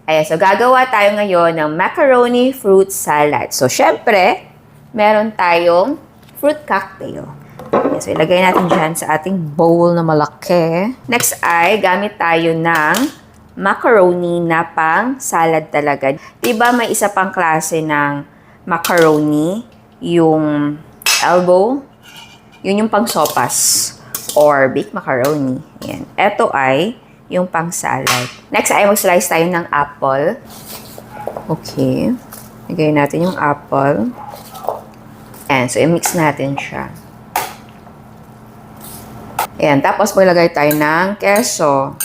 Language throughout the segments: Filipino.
Ayan, so gagawa tayo ngayon ng macaroni fruit salad. So, syempre, meron tayong fruit cocktail. Ayan, so, ilagay natin dyan sa ating bowl na malaki. Next ay, gamit tayo ng macaroni na pang salad talaga. Diba may isa pang klase ng macaroni, yung elbow, yun yung pang sopas or baked macaroni. Ayan. Ito ay yung pang salad. Next ay mag-slice tayo ng apple. Okay. Lagay natin yung apple. And so, i-mix natin siya. Ayan. Tapos, maglagay tayo ng keso.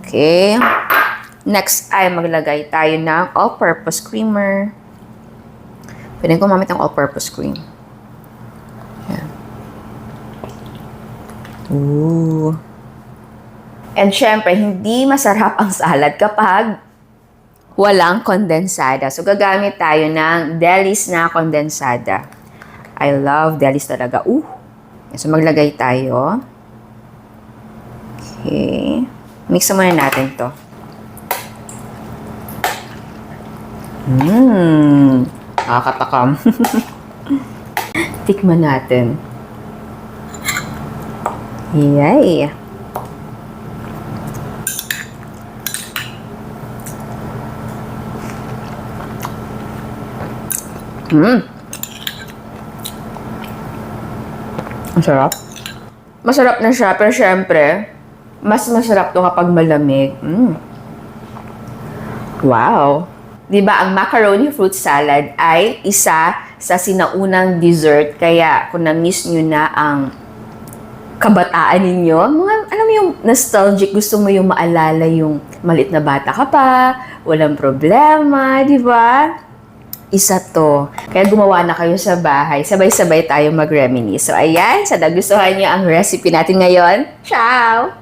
Okay. Next ay maglagay tayo ng all-purpose creamer. Pwede ko gumamit ng all-purpose cream. Ayan. Ooh. And syempre, hindi masarap ang salad kapag walang kondensada. So, gagamit tayo ng Delis na kondensada. I love Delis talaga. So, maglagay tayo. Okay. Mix muna natin to. Nakakatakam. Tikman natin. Yay! Masarap. Masarap na siya, pero syempre, mas masarap to kapag malamig. Wow! Diba, ang macaroni fruit salad ay isa sa sinaunang dessert. Kaya, kung na-miss nyo na ang kabataan ninyo, alam mo yung nostalgic, gusto mo yung maalala yung maliit na bata ka pa, walang problema, di ba? Isa to. Kaya gumawa na kayo sa bahay. Sabay-sabay tayo mag-reminisce. So, ayan. Sa nagustuhan niyo ang recipe natin ngayon. Ciao!